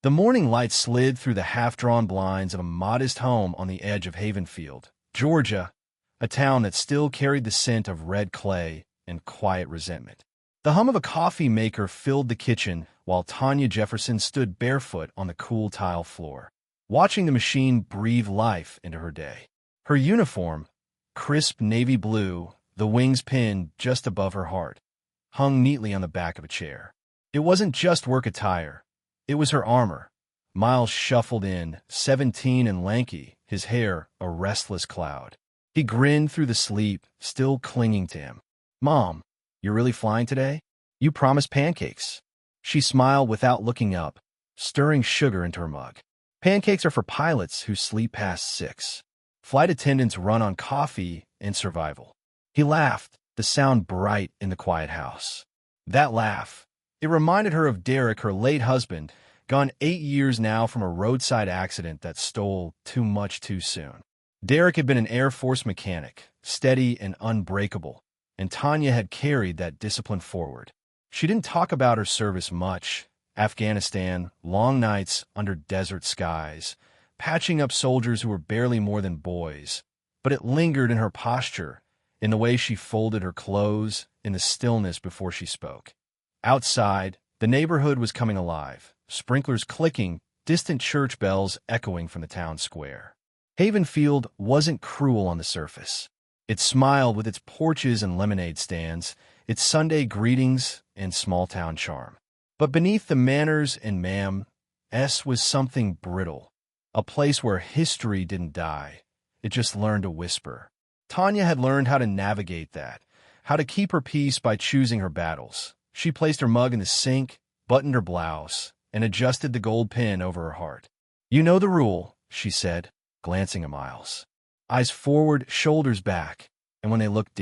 The morning light slid through the half-drawn blinds of a modest home on the edge of Havenfield, Georgia, a town that still carried the scent of red clay and quiet resentment. The hum of a coffee maker filled the kitchen while Tanya Jefferson stood barefoot on the cool tile floor, watching the machine breathe life into her day. Her uniform, crisp navy blue, the wings pinned just above her heart, hung neatly on the back of a chair. It wasn't just work attire. It was her armor. Miles shuffled in, 17 and lanky, his hair a restless cloud. He grinned through the sleep, still clinging to him. "Mom, you're really flying today? You promised pancakes." She smiled without looking up, stirring sugar into her mug. "Pancakes are for pilots who sleep past 6. Flight attendants run on coffee and survival." He laughed, the sound bright in the quiet house. That laugh, it reminded her of Derek, her late husband, gone 8 years now from a roadside accident that stole too much too soon. Derek had been an Air Force mechanic, steady and unbreakable, and Tanya had carried that discipline forward. She didn't talk about her service much. Afghanistan, long nights under desert skies, patching up soldiers who were barely more than boys. But it lingered in her posture, in the way she folded her clothes, in the stillness before she spoke. Outside, the neighborhood was coming alive, sprinklers clicking, distant church bells echoing from the town square. Havenfield wasn't cruel on the surface. It smiled with its porches and lemonade stands, its Sunday greetings and small-town charm. But beneath the manners and ma'am-s was something brittle, a place where history didn't die. It just learned to whisper. Tanya had learned how to navigate that, how to keep her peace by choosing her battles. She placed her mug in the sink, buttoned her blouse, and adjusted the gold pin over her heart. "You know the rule," she said, glancing at Miles. Eyes forward, shoulders back, and when they looked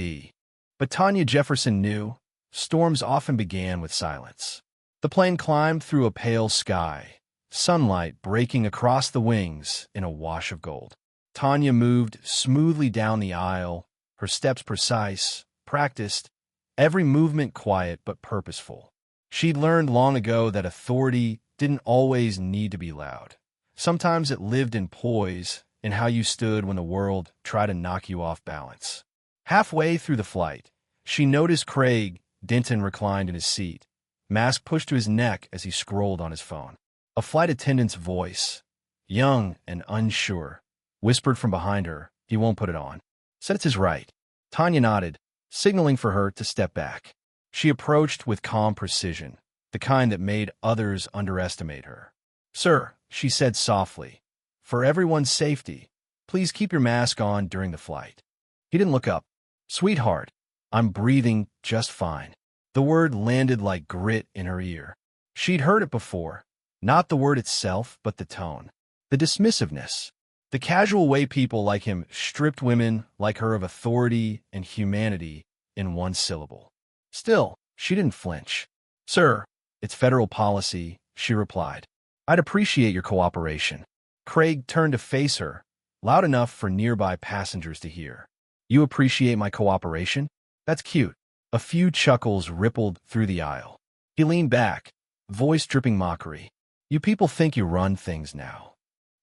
But Tanya Jefferson knew, storms often began with silence. The plane climbed through a pale sky, sunlight breaking across the wings in a wash of gold. Tanya moved smoothly down the aisle, her steps precise, practiced, every movement quiet but purposeful. She'd learned long ago that authority didn't always need to be loud. Sometimes it lived in poise, in how you stood when the world tried to knock you off balance. Halfway through the flight, she noticed Craig Denton reclined in his seat, mask pushed to his neck as he scrolled on his phone. A flight attendant's voice, young and unsure, whispered from behind her, "He won't put it on." Said it's his right. Tanya nodded, signaling for her to step back. She approached with calm precision, the kind that made others underestimate her. "Sir," she said softly, "for everyone's safety, please keep your mask on during the flight." He didn't look up. "Sweetheart, I'm breathing just fine." The word landed like grit in her ear. She'd heard it before, not the word itself, but the tone, the dismissiveness, the casual way people like him stripped women like her of authority and humanity in one syllable. Still, she didn't flinch. "Sir, it's federal policy," she replied. "I'd appreciate your cooperation." Craig turned to face her, loud enough for nearby passengers to hear. "You appreciate my cooperation? That's cute." A few chuckles rippled through the aisle. He leaned back, voice dripping mockery. "You people think you run things now."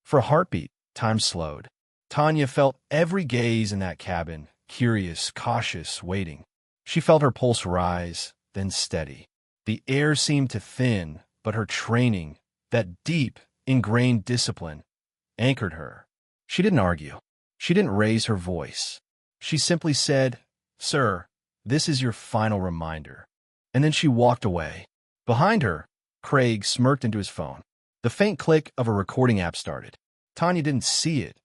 For a heartbeat, time slowed. Tanya felt every gaze in that cabin, curious, cautious, waiting. She felt her pulse rise, then steady. The air seemed to thin, but her training, that deep, ingrained discipline, anchored her. She didn't argue. She didn't raise her voice. She simply said, "Sir, this is your final reminder." And then she walked away. Behind her, Craig smirked into his phone. The faint click of a recording app started. Tanya didn't see it,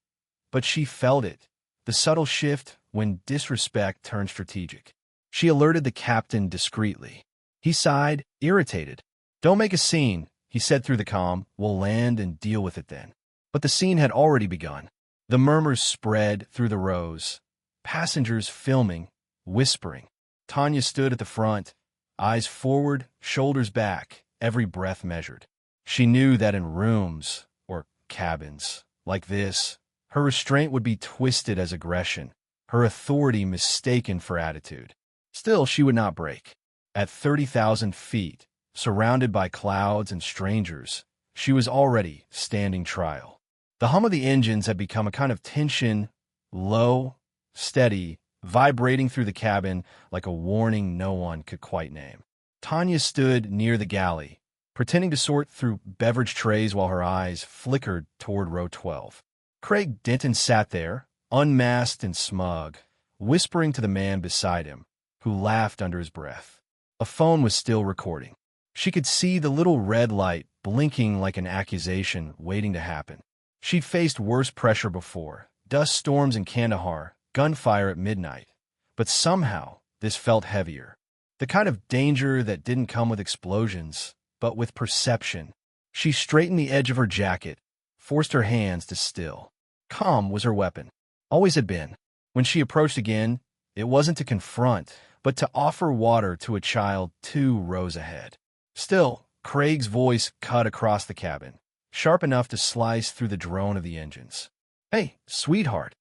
but she felt it, the subtle shift when disrespect turned strategic. She alerted the captain discreetly. He sighed, irritated. "Don't make a scene," he said through the comm. "We'll land and deal with it then." But the scene had already begun. The murmurs spread through the rows, passengers filming, whispering. Tanya stood at the front, eyes forward, shoulders back, every breath measured. She knew that in rooms, or cabins, like this, her restraint would be twisted as aggression, her authority mistaken for attitude. Still, she would not break. At 30,000 feet, surrounded by clouds and strangers, She was already standing trial. The hum of the engines had become a kind of tension, low, steady, vibrating through the cabin like a warning no one could quite name. Tanya stood near the galley, pretending to sort through beverage trays while her eyes flickered toward row 12. Craig Denton sat there, unmasked and smug, whispering to the man beside him, who laughed under his breath. A phone was still recording. She could see the little red light blinking like an accusation waiting to happen. She'd faced worse pressure before, dust storms in Kandahar, gunfire at midnight. But somehow, this felt heavier. The kind of danger that didn't come with explosions, but with perception. She straightened the edge of her jacket, forced her hands to still. Calm was her weapon. Always had been. When she approached again, it wasn't to confront, but to offer water to a child 2 rows ahead. Still, Craig's voice cut across the cabin, sharp enough to slice through the drone of the engines. "Hey, sweetheart,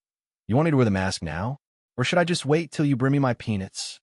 you want me to wear the mask now? Or should I just wait till you bring me my peanuts?"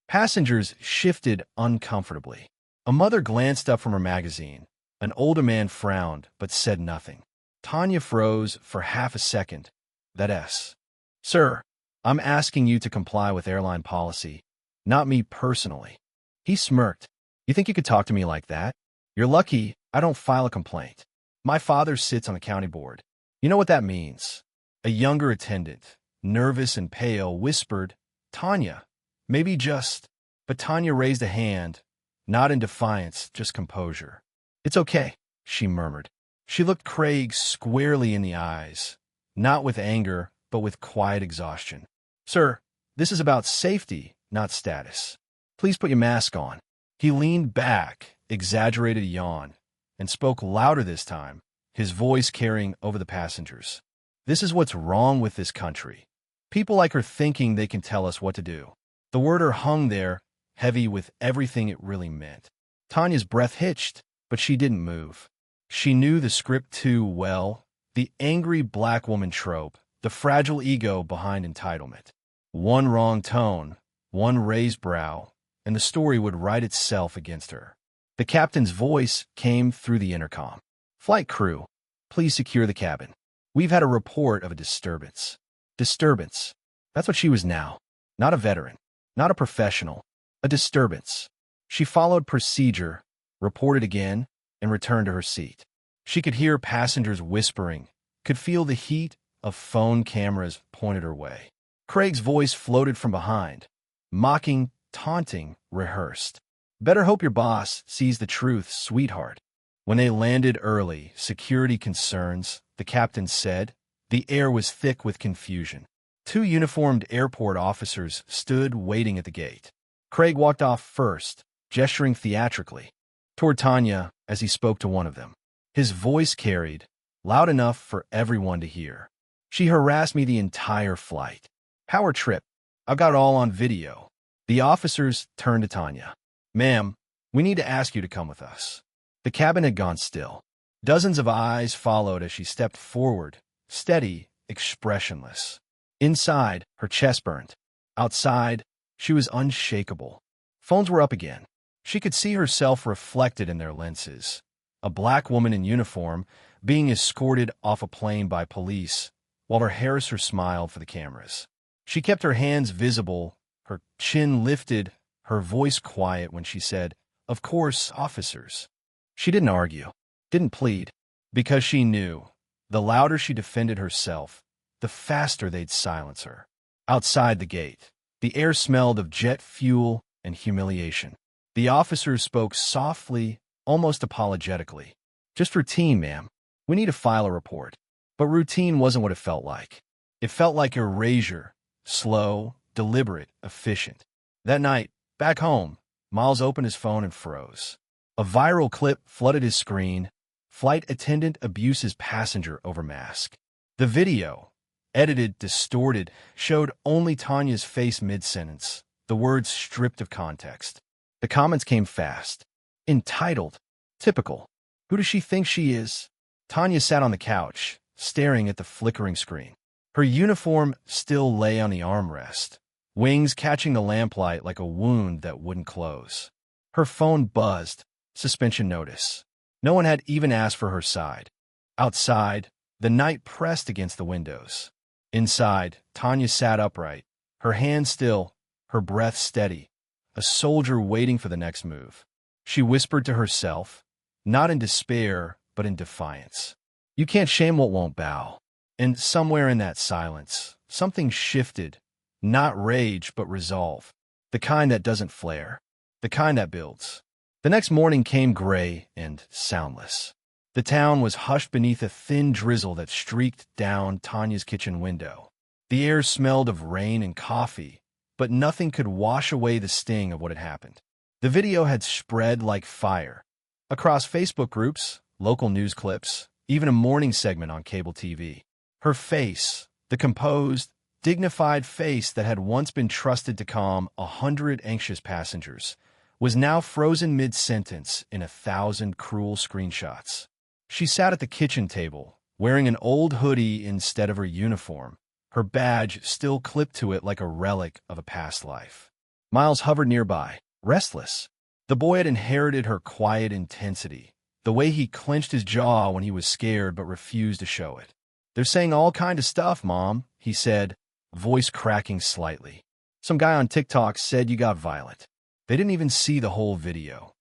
Passengers shifted uncomfortably. A mother glanced up from her magazine. An older man frowned, but said nothing. Tanya froze for half a second. That S. "Sir, I'm asking you to comply with airline policy, not me personally." He smirked. "You think you could talk to me like that? You're lucky I don't file a complaint. My father sits on the county board. You know what that means." A younger attendant, nervous and pale, whispered, "Tanya, maybe just—" But Tanya raised a hand, not in defiance, just composure. "It's okay," she murmured. She looked Craig squarely in the eyes, not with anger, but with quiet exhaustion. "Sir, this is about safety, not status. Please put your mask on." He leaned back, exaggerated a yawn, and spoke louder this time, his voice carrying over the passengers. "This is what's wrong with this country. People like her thinking they can tell us what to do." The word hung there, heavy with everything it really meant. Tanya's breath hitched, but she didn't move. She knew the script too well, the angry black woman trope, the fragile ego behind entitlement. One wrong tone, one raised brow, and the story would write itself against her. The captain's voice came through the intercom. "Flight crew, please secure the cabin. We've had a report of a disturbance." Disturbance. That's what she was now. Not a veteran, not a professional. A disturbance. She followed procedure, reported again, and returned to her seat. She could hear passengers whispering, could feel the heat of phone cameras pointed her way. Craig's voice floated from behind, mocking, taunting, rehearsed. "Better hope your boss sees the truth, sweetheart." When they landed early, security concerns, the captain said, the air was thick with confusion. 2 uniformed airport officers stood waiting at the gate. Craig walked off first, gesturing theatrically toward Tanya as he spoke to one of them. His voice carried, loud enough for everyone to hear. "She harassed me the entire flight. Power trip. I've got it all on video." The officers turned to Tanya. "Ma'am, we need to ask you to come with us." The cabin had gone still. Dozens of eyes followed as she stepped forward, steady, expressionless. Inside, her chest burned. Outside, she was unshakable. Phones were up again. She could see herself reflected in their lenses. A black woman in uniform being escorted off a plane by police, while her harasser smiled for the cameras. She kept her hands visible, her chin lifted, her voice quiet when she said, "Of course, officers." She didn't argue, didn't plead, because she knew, the louder she defended herself, the faster they'd silence her. Outside the gate, the air smelled of jet fuel and humiliation. The officers spoke softly, almost apologetically. "Just routine, ma'am. We need to file a report." But routine wasn't what it felt like. It felt like erasure, slow, deliberate, efficient. That night, back home, Miles opened his phone and froze. A viral clip flooded his screen. Flight attendant abuses passenger over mask. The video, edited, distorted, showed only Tanya's face mid-sentence, the words stripped of context. The comments came fast. Entitled. Typical. Who does she think she is? Tanya sat on the couch, staring at the flickering screen. Her uniform still lay on the armrest, wings catching the lamplight like a wound that wouldn't close. Her phone buzzed. Suspension notice. No one had even asked for her side. Outside, the night pressed against the windows. Inside, Tanya sat upright, her hands still, her breath steady, a soldier waiting for the next move. She whispered to herself, not in despair, but in defiance. You can't shame what won't bow. And somewhere in that silence, something shifted, not rage, but resolve. The kind that doesn't flare, the kind that builds. The next morning came gray and soundless. The town was hushed beneath a thin drizzle that streaked down Tanya's kitchen window. The air smelled of rain and coffee, but nothing could wash away the sting of what had happened. The video had spread like fire. Across Facebook groups, local news clips, even a morning segment on cable TV. Her face, the composed, dignified face that had once been trusted to calm 100 anxious passengers, was now frozen mid-sentence in 1,000 cruel screenshots. She sat at the kitchen table, wearing an old hoodie instead of her uniform, her badge still clipped to it like a relic of a past life. Miles hovered nearby, restless. The boy had inherited her quiet intensity, the way he clenched his jaw when he was scared but refused to show it. They're saying all kind of stuff, Mom, he said, voice cracking slightly. Some guy on TikTok said you got violent. They didn't even see the whole video.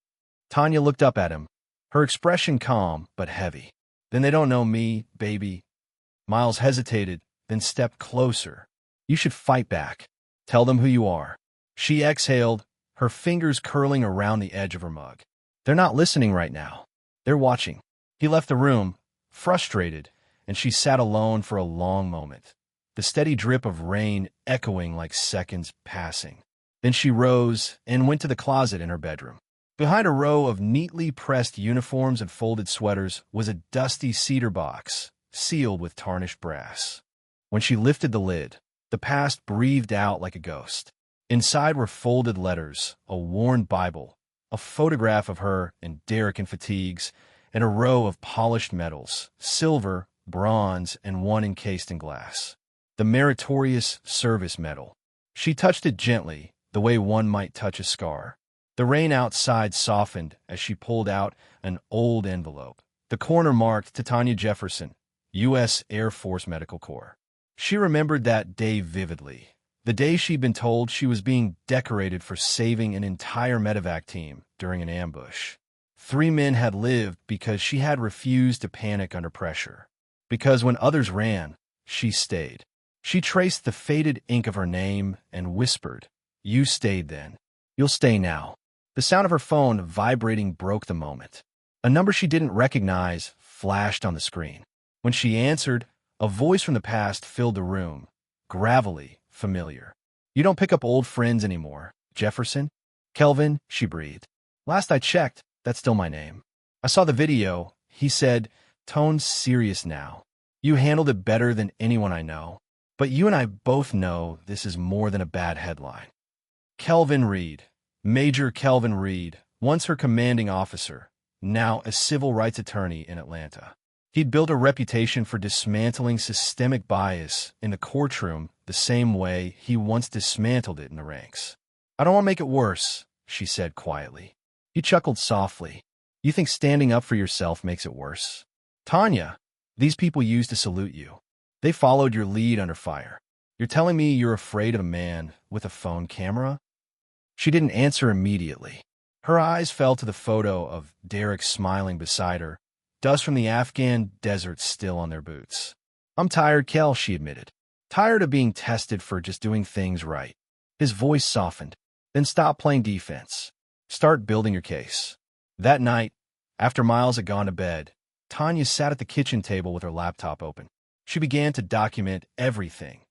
Tanya looked up at him, her expression calm but heavy. Then they don't know me, baby. Miles hesitated, then stepped closer. You should fight back. Tell them who you are. She exhaled, her fingers curling around the edge of her mug. They're not listening right now. They're watching. He left the room, frustrated, and she sat alone for a long moment, the steady drip of rain echoing like seconds passing. Then she rose and went to the closet in her bedroom. Behind a row of neatly pressed uniforms and folded sweaters was a dusty cedar box, sealed with tarnished brass. When she lifted the lid, the past breathed out like a ghost. Inside were folded letters, a worn Bible, a photograph of her and Derek in fatigues, and a row of polished medals, silver, bronze, and one encased in glass. The Meritorious Service Medal. She touched it gently, the way one might touch a scar. The rain outside softened as she pulled out an old envelope, the corner marked to Tanya Jefferson, U.S. Air Force Medical Corps. She remembered that day vividly, the day she'd been told she was being decorated for saving an entire medevac team during an ambush. 3 men had lived because she had refused to panic under pressure. Because when others ran, she stayed. She traced the faded ink of her name and whispered, "You stayed then. You'll stay now." The sound of her phone vibrating broke the moment. A number she didn't recognize flashed on the screen. When she answered, a voice from the past filled the room, gravelly, familiar. "You don't pick up old friends anymore, Jefferson?" "Kelvin," she breathed. "Last I checked, that's still my name." "I saw the video," he said, tone serious now. "You handled it better than anyone I know. But you and I both know this is more than a bad headline." Kelvin Reed, Major Kelvin Reed, once her commanding officer, now a civil rights attorney in Atlanta. He'd built a reputation for dismantling systemic bias in the courtroom the same way he once dismantled it in the ranks. "I don't want to make it worse," she said quietly. He chuckled softly. "You think standing up for yourself makes it worse? Tanya, these people used to salute you. They followed your lead under fire. You're telling me you're afraid of a man with a phone camera?" She didn't answer immediately. Her eyes fell to the photo of Derek smiling beside her, dust from the Afghan desert still on their boots. "I'm tired, Kel," she admitted. "Tired of being tested for just doing things right." His voice softened. "Then stop playing defense. Start building your case." That night, after Miles had gone to bed, Tanya sat at the kitchen table with her laptop open. She began to document everything.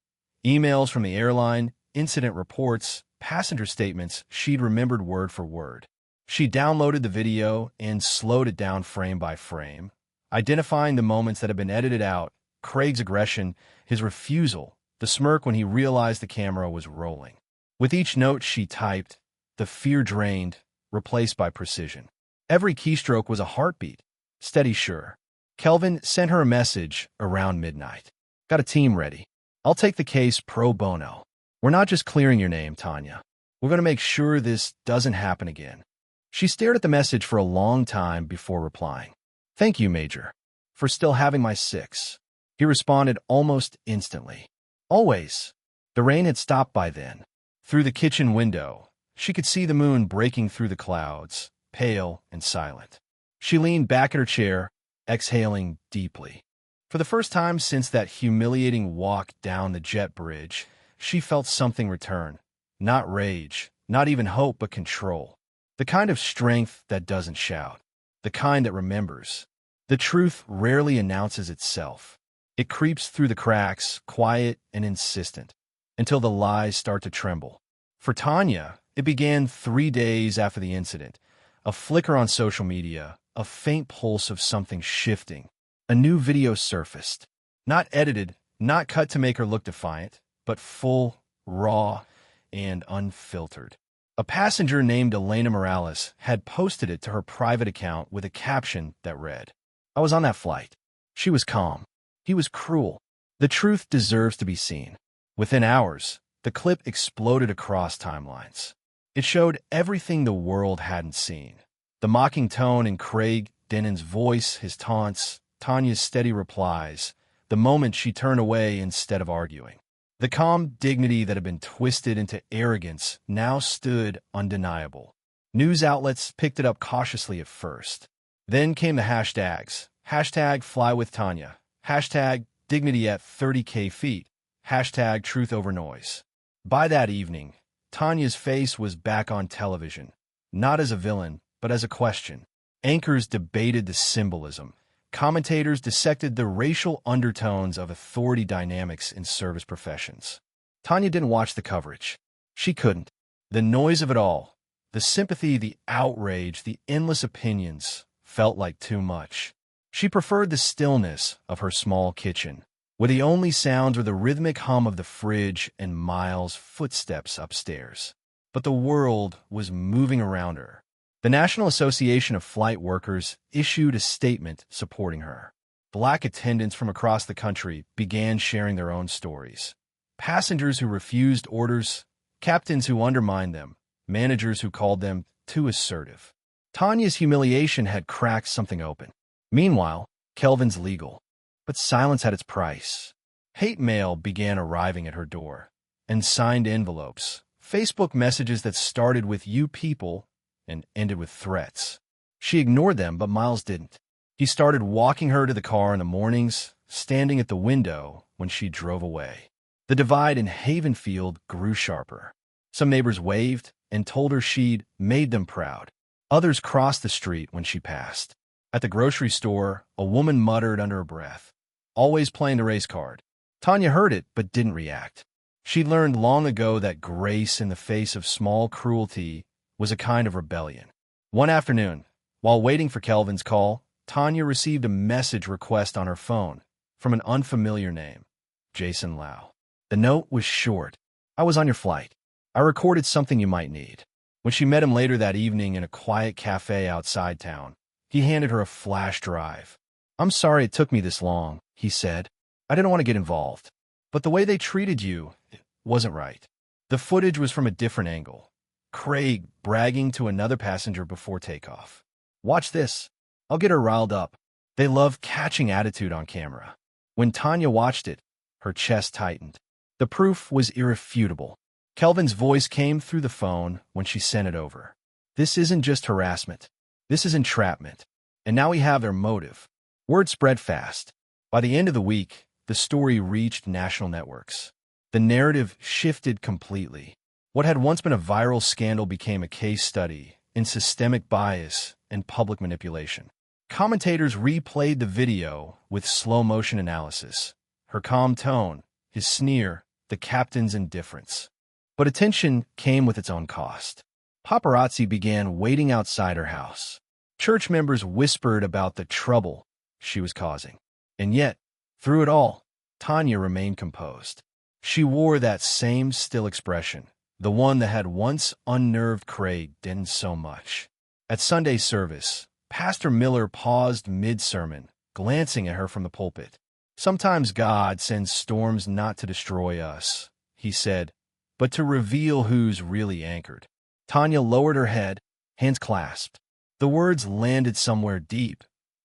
Emails from the airline, incident reports, passenger statements she'd remembered word for word. She downloaded the video and slowed it down frame by frame, identifying the moments that had been edited out, Craig's aggression, his refusal, the smirk when he realized the camera was rolling. With each note she typed, the fear drained, replaced by precision. Every keystroke was a heartbeat, steady sure. Kelvin sent her a message around midnight. "Got a team ready. I'll take the case pro bono. We're not just clearing your name, Tanya. We're going to make sure this doesn't happen again." She stared at the message for a long time before replying. "Thank you, Major, for still having my six," he responded almost instantly. "Always." The rain had stopped by then. Through the kitchen window, she could see the moon breaking through the clouds, pale and silent. She leaned back in her chair, exhaling deeply. For the first time since that humiliating walk down the jet bridge, she felt something return. Not rage, not even hope, but control. The kind of strength that doesn't shout. The kind that remembers. The truth rarely announces itself. It creeps through the cracks, quiet and insistent, until the lies start to tremble. For Tanya, it began 3 days after the incident. A flicker on social media, a faint pulse of something shifting. A new video surfaced. Not edited, not cut to make her look defiant, but full, raw, and unfiltered. A passenger named Elena Morales had posted it to her private account with a caption that read, "I was on that flight. She was calm. He was cruel. The truth deserves to be seen." Within hours, the clip exploded across timelines. It showed everything the world hadn't seen. The mocking tone in Craig Dennon's voice, his taunts, Tanya's steady replies, the moment she turned away instead of arguing. The calm dignity that had been twisted into arrogance now stood undeniable. News outlets picked it up cautiously at first. Then came the hashtags. Hashtag fly with Tanya. Hashtag dignity at 30K feet. Hashtag truth over noise. By that evening, Tanya's face was back on television, not as a villain, but as a question. Anchors debated the symbolism. Commentators dissected the racial undertones of authority dynamics in service professions. Tanya didn't watch the coverage. She couldn't. The noise of it all, the sympathy, the outrage, the endless opinions, felt like too much. She preferred the stillness of her small kitchen, where the only sounds were the rhythmic hum of the fridge and Miles' footsteps upstairs. But the world was moving around her. The National Association of Flight Workers issued a statement supporting her. Black attendants from across the country began sharing their own stories. Passengers who refused orders, captains who undermined them, managers who called them too assertive. Tanya's humiliation had cracked something open. Meanwhile, Kelvin's legal. But silence had its price. Hate mail began arriving at her door, and signed envelopes, Facebook messages that started with "you people" and ended with threats. She ignored them, but Miles didn't. He started walking her to the car in the mornings, standing at the window when she drove away. The divide in Havenfield grew sharper. Some neighbors waved and told her she'd made them proud. Others crossed the street when she passed. At the grocery store, a woman muttered under her breath, "Always playing the race card." Tanya heard it but didn't react. She'd learned long ago that grace in the face of small cruelty was a kind of rebellion. One afternoon, while waiting for Kelvin's call, Tanya received a message request on her phone from an unfamiliar name, Jason Lau. The note was short. "I was on your flight. I recorded something you might need." When she met him later that evening in a quiet cafe outside town, he handed her a flash drive. "I'm sorry it took me this long," he said. "I didn't want to get involved. But the way they treated you, it wasn't right." The footage was from a different angle. Craig bragging to another passenger before takeoff. "Watch this. I'll get her riled up." They love catching attitude on camera. When Tanya watched it, her chest tightened. The proof was irrefutable. Kelvin's voice came through the phone when she sent it over. "This isn't just harassment. This is entrapment. And now we have their motive." Word spread fast. By the end of the week, the story reached national networks. The narrative shifted completely. What had once been a viral scandal became a case study in systemic bias and public manipulation. Commentators replayed the video with slow-motion analysis. Her calm tone, his sneer, the captain's indifference. But attention came with its own cost. Paparazzi began waiting outside her house. Church members whispered about the trouble she was causing. And yet, through it all, Tanya remained composed. She wore that same still expression, the one that had once unnerved Craig Denton so much. At Sunday service, Pastor Miller paused mid-sermon, glancing at her from the pulpit. "Sometimes God sends storms not to destroy us," he said, "but to reveal who's really anchored." Tanya lowered her head, hands clasped. The words landed somewhere deep,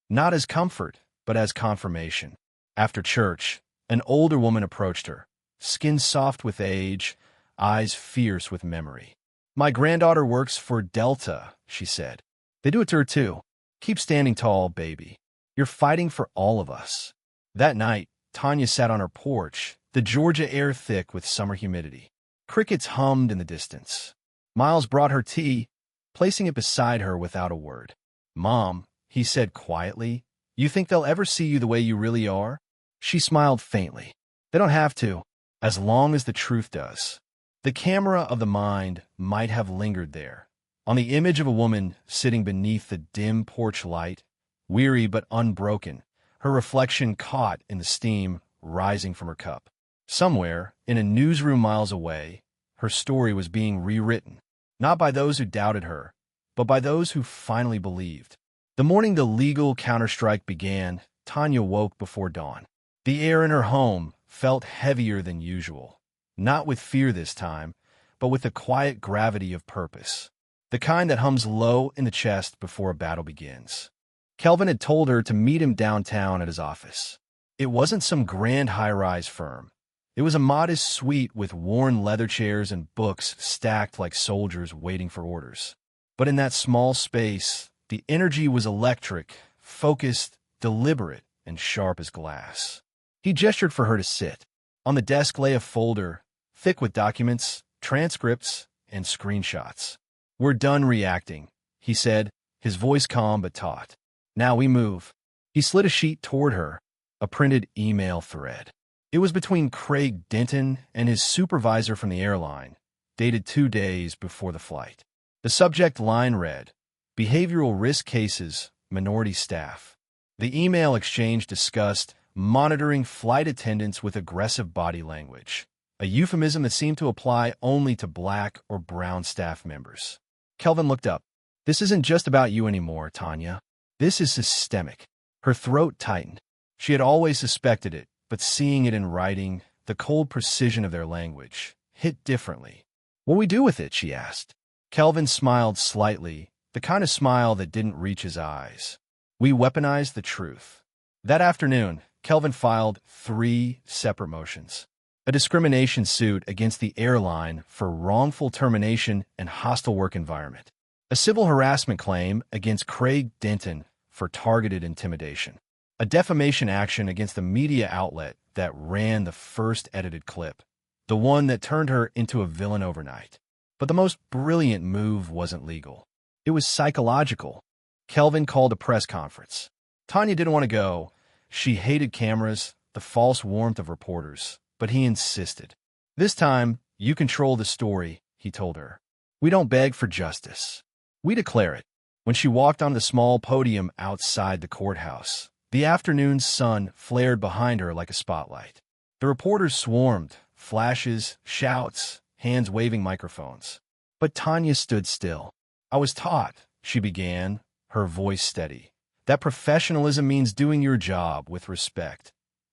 not as comfort, but as confirmation. After church, an older woman approached her, skin soft with age, eyes fierce with memory. "My granddaughter works for Delta," she said. "They do it to her too. Keep standing tall, baby. You're fighting for all of us." That night, Tanya sat on her porch, the Georgia air thick with summer humidity. Crickets hummed in the distance. Miles brought her tea, placing it beside her without a word. "Mom," he said quietly, "you think they'll ever see you the way you really are?" She smiled faintly. "They don't have to, as long as the truth does." The camera of the mind might have lingered there, on the image of a woman sitting beneath the dim porch light, weary but unbroken, her reflection caught in the steam rising from her cup. Somewhere, in a newsroom miles away, her story was being rewritten, not by those who doubted her, but by those who finally believed. The morning the legal counterstrike began, Tanya woke before dawn. The air in her home felt heavier than usual, not with fear this time, but with the quiet gravity of purpose, the kind that hums low in the chest before a battle begins. Kelvin had told her to meet him downtown at his office. It wasn't some grand high-rise firm. It was a modest suite with worn leather chairs and books stacked like soldiers waiting for orders. But in that small space, the energy was electric, focused, deliberate, and sharp as glass. He gestured for her to sit. On the desk lay a folder, thick with documents, transcripts, and screenshots. "We're done reacting," he said, his voice calm but taut. "Now we move." He slid a sheet toward her, a printed email thread. It was between Craig Denton and his supervisor from the airline, dated 2 days before the flight. The subject line read, "Behavioral risk cases, minority staff." The email exchange discussed monitoring flight attendants with aggressive body language, a euphemism that seemed to apply only to black or brown staff members. Kelvin looked up. "This isn't just about you anymore, Tanya. This is systemic." Her throat tightened. She had always suspected it, but seeing it in writing, the cold precision of their language, hit differently. "What do we do with it?" she asked. Kelvin smiled slightly, the kind of smile that didn't reach his eyes. "We weaponized the truth." That afternoon, Kelvin filed 3 separate motions. A discrimination suit against the airline for wrongful termination and hostile work environment. A civil harassment claim against Craig Denton for targeted intimidation. A defamation action against the media outlet that ran the first edited clip, the one that turned her into a villain overnight. But the most brilliant move wasn't legal. It was psychological. Kelvin called a press conference. Tanya didn't want to go. She hated cameras, the false warmth of reporters, but he insisted. "This time, you control the story," he told her. "We don't beg for justice. We declare it." When she walked on the small podium outside the courthouse, the afternoon sun flared behind her like a spotlight. The reporters swarmed, flashes, shouts, hands waving microphones. But Tanya stood still. "I was taught," she began, her voice steady, "that professionalism means doing your job with respect,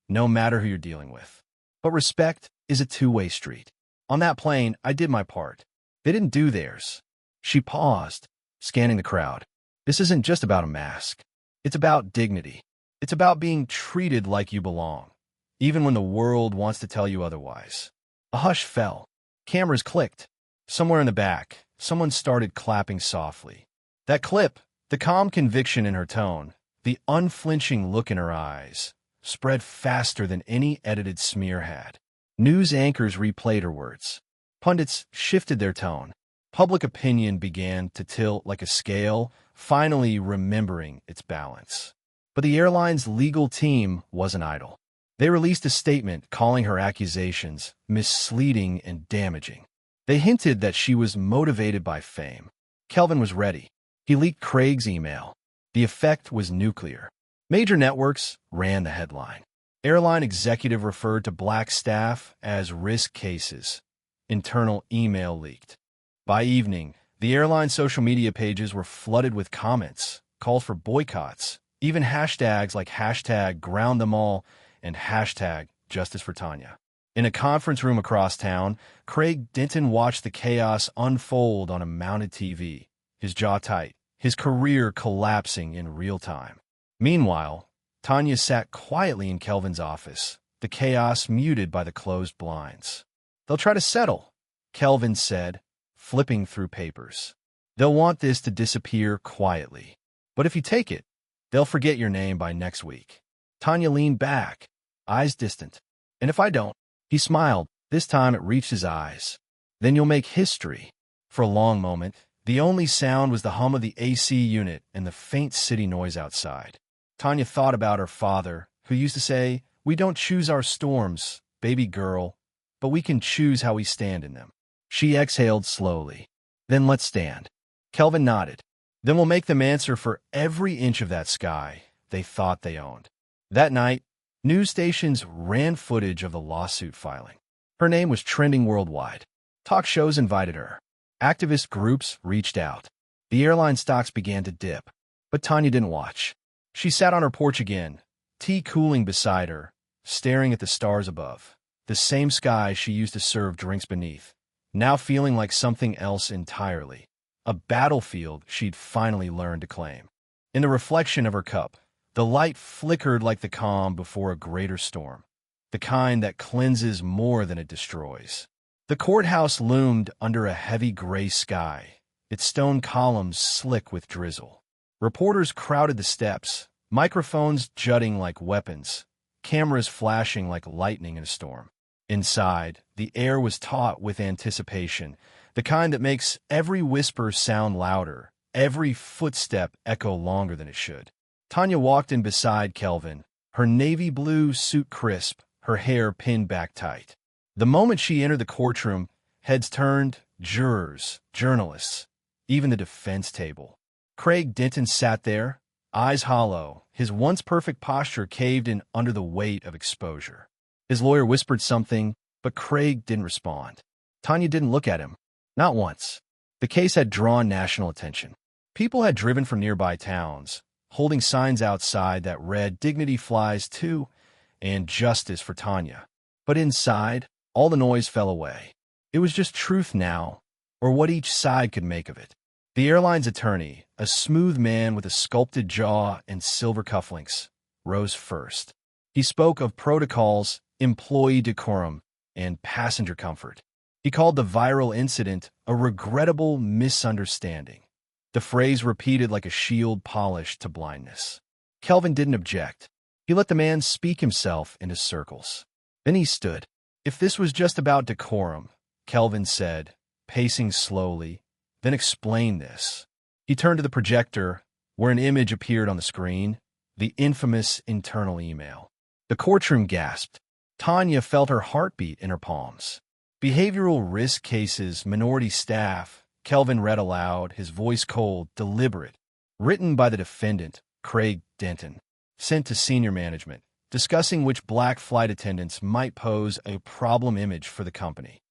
no matter who you're dealing with. But respect is a two-way street. On that plane, I did my part. They didn't do theirs." She paused, scanning the crowd. "This isn't just about a mask. It's about dignity. It's about being treated like you belong, even when the world wants to tell you otherwise." A hush fell. Cameras clicked. Somewhere in the back, someone started clapping softly. That clip, the calm conviction in her tone, the unflinching look in her eyes, spread faster than any edited smear had. News anchors replayed her words. Pundits shifted their tone. Public opinion began to tilt like a scale, finally remembering its balance. But the airline's legal team wasn't idle. They released a statement calling her accusations misleading and damaging. They hinted that she was motivated by fame. Kelvin was ready. He leaked Craig's email. The effect was nuclear. Major networks ran the headline. Airline executive referred to black staff as risk cases. Internal email leaked. By evening, the airline social media pages were flooded with comments, calls for boycotts, even hashtags like hashtag ground them all and hashtag justice for Tanya. In a conference room across town, Craig Denton watched the chaos unfold on a mounted TV, his jaw tight, his career collapsing in real time. Meanwhile, Tanya sat quietly in Kelvin's office, the chaos muted by the closed blinds. "They'll try to settle," Kelvin said, flipping through papers. "They'll want this to disappear quietly. But if you take it, they'll forget your name by next week." Tanya leaned back, eyes distant. "And if I don't?" He smiled. This time it reached his eyes. "Then you'll make history." For a long moment, the only sound was the hum of the AC unit and the faint city noise outside. Tanya thought about her father, who used to say, "We don't choose our storms, baby girl, but we can choose how we stand in them." She exhaled slowly. "Then let's stand." Kelvin nodded. "Then we'll make them answer for every inch of that sky they thought they owned." That night, news stations ran footage of the lawsuit filing. Her name was trending worldwide. Talk shows invited her. Activist groups reached out. The airline stocks began to dip. But Tanya didn't watch. She sat on her porch again, tea cooling beside her, staring at the stars above, the same sky she used to serve drinks beneath, now feeling like something else entirely, a battlefield she'd finally learned to claim. In the reflection of her cup, the light flickered like the calm before a greater storm, the kind that cleanses more than it destroys. The courthouse loomed under a heavy gray sky, its stone columns slick with drizzle. Reporters crowded the steps, microphones jutting like weapons, cameras flashing like lightning in a storm. Inside, the air was taut with anticipation, the kind that makes every whisper sound louder, every footstep echo longer than it should. Tanya walked in beside Kelvin, her navy blue suit crisp, her hair pinned back tight. The moment she entered the courtroom, heads turned, jurors, journalists, even the defense table. Craig Denton sat there, eyes hollow, his once perfect posture caved in under the weight of exposure. His lawyer whispered something, but Craig didn't respond. Tanya didn't look at him. Not once. The case had drawn national attention. People had driven from nearby towns, holding signs outside that read "Dignity flies too" and "Justice for Tanya." But inside, all the noise fell away. It was just truth now, or what each side could make of it. The airline's attorney, a smooth man with a sculpted jaw and silver cufflinks, rose first. He spoke of protocols, employee decorum, and passenger comfort. He called the viral incident a regrettable misunderstanding, the phrase repeated like a shield polished to blindness. Kelvin didn't object. He let the man speak himself into circles. Then he stood. "If this was just about decorum," Kelvin said, pacing slowly, "then explain this." He turned to the projector, where an image appeared on the screen, the infamous internal email. The courtroom gasped. Tanya felt her heartbeat in her palms. "Behavioral risk cases, minority staff," Kelvin read aloud, his voice cold, deliberate. "Written by the defendant, Craig Denton. Sent to senior management, discussing which black flight attendants might pose a problem image for the company."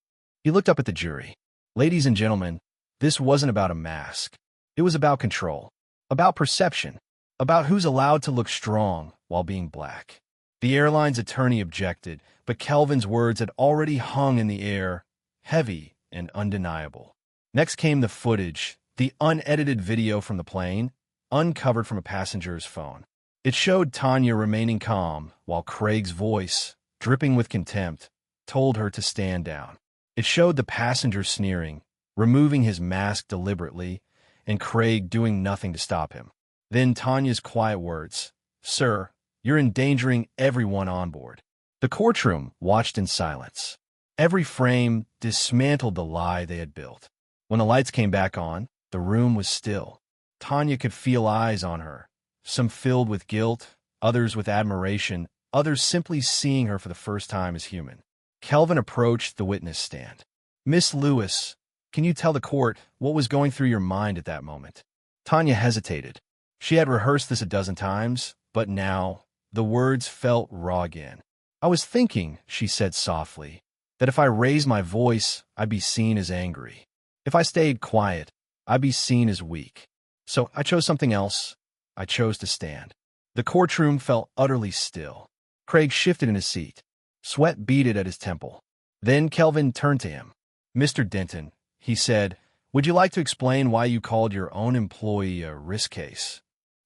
He looked up at the jury. "Ladies and gentlemen, this wasn't about a mask. It was about control, about perception, about who's allowed to look strong while being black." The airline's attorney objected, but Kelvin's words had already hung in the air, heavy and undeniable. Next came the footage, the unedited video from the plane, uncovered from a passenger's phone. It showed Tanya remaining calm, while Craig's voice, dripping with contempt, told her to stand down. It showed the passenger sneering, removing his mask deliberately, and Craig doing nothing to stop him. Then Tanya's quiet words, "Sir, you're endangering everyone on board." The courtroom watched in silence. Every frame dismantled the lie they had built. When the lights came back on, the room was still. Tanya could feel eyes on her, some filled with guilt, others with admiration, others simply seeing her for the first time as human. Kelvin approached the witness stand. "Miss Lewis, can you tell the court what was going through your mind at that moment?" Tanya hesitated. She had rehearsed this a dozen times, but now, the words felt raw again. "I was thinking," she said softly, "that if I raised my voice, I'd be seen as angry. If I stayed quiet, I'd be seen as weak. So I chose something else. I chose to stand." The courtroom felt utterly still. Craig shifted in his seat. Sweat beaded at his temple. Then Kelvin turned to him. "Mr. Denton," he said, "would you like to explain why you called your own employee a risk case?"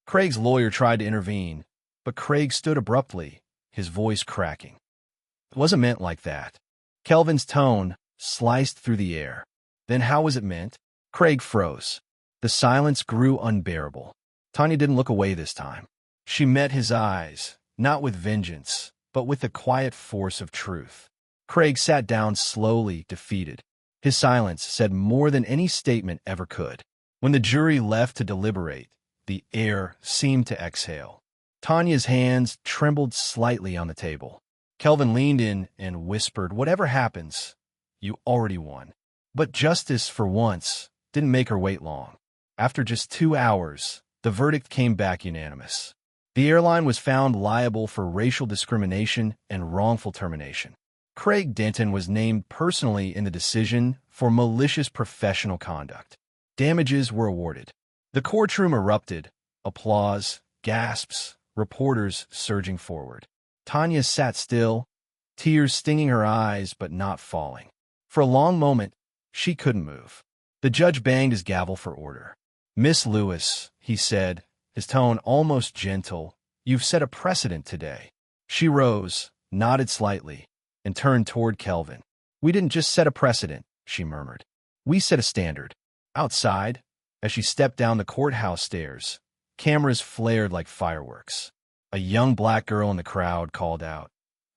Craig's lawyer tried to intervene, but Craig stood abruptly, his voice cracking. It wasn't meant like that. Kelvin's tone sliced through the air. Then how was it meant? Craig froze. The silence grew unbearable. Tanya didn't look away this time. She met his eyes, not with vengeance, but with the quiet force of truth. Craig sat down slowly, defeated. His silence said more than any statement ever could. When the jury left to deliberate, the air seemed to exhale. Tanya's hands trembled slightly on the table. Kelvin leaned in and whispered, "Whatever happens, you already won." But justice, for once, didn't make her wait long. After just 2 hours, the verdict came back unanimous. The airline was found liable for racial discrimination and wrongful termination. Craig Denton was named personally in the decision for malicious professional conduct. Damages were awarded. The courtroom erupted, applause, gasps, reporters surging forward. Tanya sat still, tears stinging her eyes but not falling. For a long moment, she couldn't move. The judge banged his gavel for order. "Miss Lewis," he said, his tone almost gentle, "you've set a precedent today." She rose, nodded slightly, and turned toward Kelvin. "We didn't just set a precedent," she murmured. "We set a standard." Outside, as she stepped down the courthouse stairs, cameras flared like fireworks. A young black girl in the crowd called out,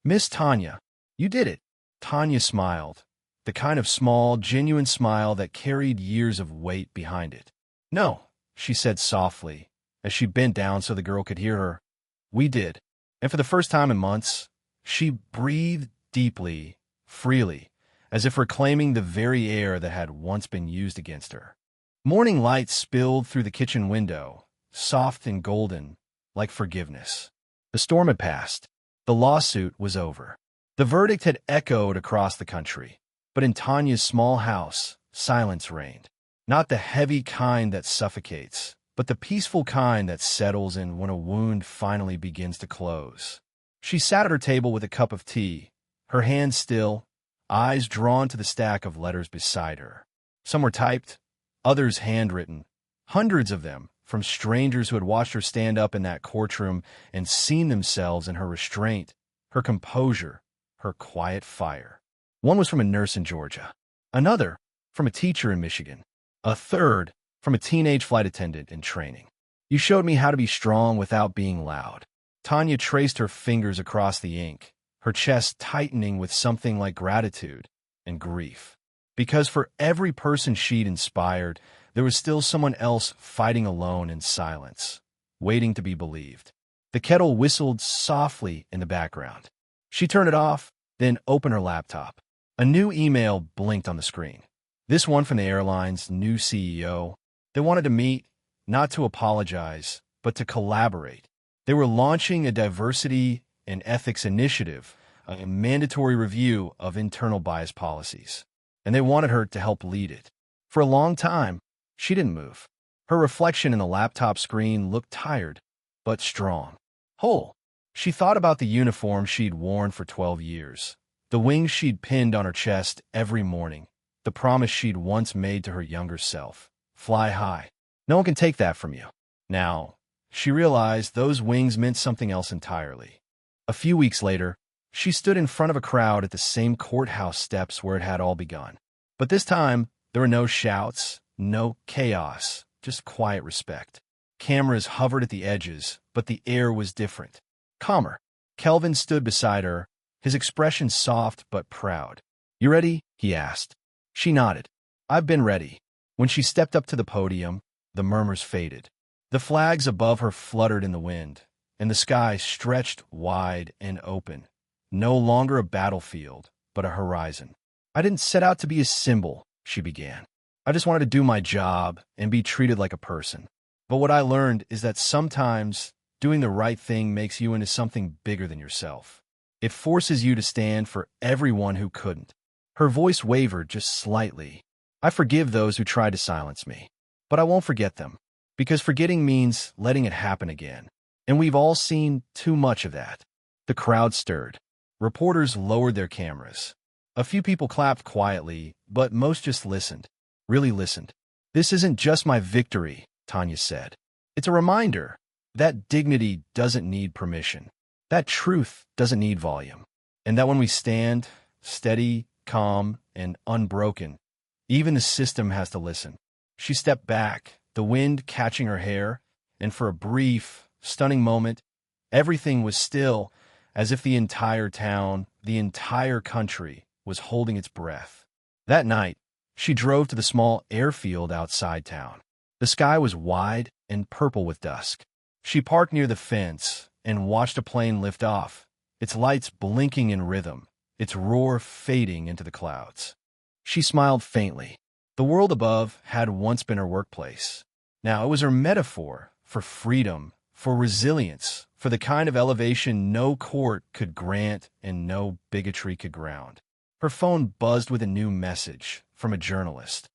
"Miss Tanya, you did it." Tanya smiled, the kind of small, genuine smile that carried years of weight behind it. "No," she said softly, as she bent down so the girl could hear her. "We did." And for the first time in months, she breathed deeply, freely, as if reclaiming the very air that had once been used against her. Morning light spilled through the kitchen window, soft and golden, like forgiveness. The storm had passed. The lawsuit was over. The verdict had echoed across the country. But in Tanya's small house, silence reigned. Not the heavy kind that suffocates, but the peaceful kind that settles in when a wound finally begins to close. She sat at her table with a cup of tea, her hands still, eyes drawn to the stack of letters beside her. Some were typed, others handwritten, hundreds of them, from strangers who had watched her stand up in that courtroom and seen themselves in her restraint, her composure, her quiet fire. One was from a nurse in Georgia, another from a teacher in Michigan, a third from a teenage flight attendant in training. "You showed me how to be strong without being loud." Tanya traced her fingers across the ink, her chest tightening with something like gratitude and grief. Because for every person she'd inspired, there was still someone else fighting alone in silence, waiting to be believed. The kettle whistled softly in the background. She turned it off, then opened her laptop. A new email blinked on the screen. This one from the airline's new CEO. They wanted to meet, not to apologize, but to collaborate. They were launching a diversity and ethics initiative, a mandatory review of internal bias policies, and they wanted her to help lead it. For a long time, she didn't move. Her reflection in the laptop screen looked tired, but strong. Whole. She thought about the uniform she'd worn for 12 years, the wings she'd pinned on her chest every morning, the promise she'd once made to her younger self. Fly high. No one can take that from you. Now, she realized those wings meant something else entirely. A few weeks later, she stood in front of a crowd at the same courthouse steps where it had all begun. But this time, there were no shouts, no chaos, just quiet respect. Cameras hovered at the edges, but the air was different. Calmer. Kelvin stood beside her, his expression soft but proud. "You ready?" he asked. She nodded. "I've been ready." When she stepped up to the podium, the murmurs faded. The flags above her fluttered in the wind, and the sky stretched wide and open. No longer a battlefield, but a horizon. "I didn't set out to be a symbol," she began. "I just wanted to do my job and be treated like a person. But what I learned is that sometimes doing the right thing makes you into something bigger than yourself. It forces you to stand for everyone who couldn't." Her voice wavered just slightly. "I forgive those who tried to silence me, but I won't forget them, because forgetting means letting it happen again. And we've all seen too much of that." The crowd stirred. Reporters lowered their cameras. A few people clapped quietly, but most just listened. Really listened. "This isn't just my victory," Tanya said. "It's a reminder. That dignity doesn't need permission. That truth doesn't need volume. And that when we stand, steady, calm, and unbroken, even the system has to listen. She stepped back, the wind catching her hair, and for a brief, stunning moment, everything was still, as if the entire town, the entire country, was holding its breath. That night, she drove to the small airfield outside town. The sky was wide and purple with dusk. She parked near the fence and watched a plane lift off, its lights blinking in rhythm, its roar fading into the clouds. She smiled faintly. The world above had once been her workplace. Now it was her metaphor for freedom, for resilience, for the kind of elevation no court could grant and no bigotry could ground. Her phone buzzed with a new message from a journalist.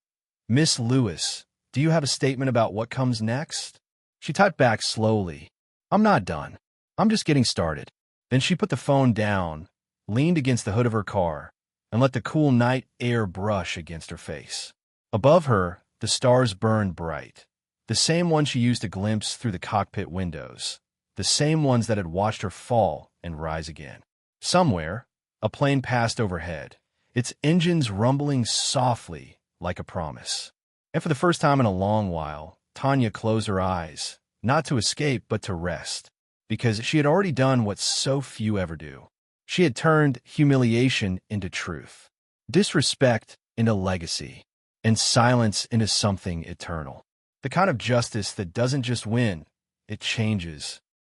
"Miss Lewis, do you have a statement about what comes next?" She typed back slowly. "I'm not done. I'm just getting started." Then she put the phone down, leaned against the hood of her car, and let the cool night air brush against her face. Above her, the stars burned bright, the same ones she used to glimpse through the cockpit windows, the same ones that had watched her fall and rise again. Somewhere, a plane passed overhead, its engines rumbling softly like a promise. And for the first time in a long while, Tanya closed her eyes, not to escape but to rest, because she had already done what so few ever do. She had turned humiliation into truth, disrespect into legacy, and silence into something eternal. The kind of justice that doesn't just win, it changes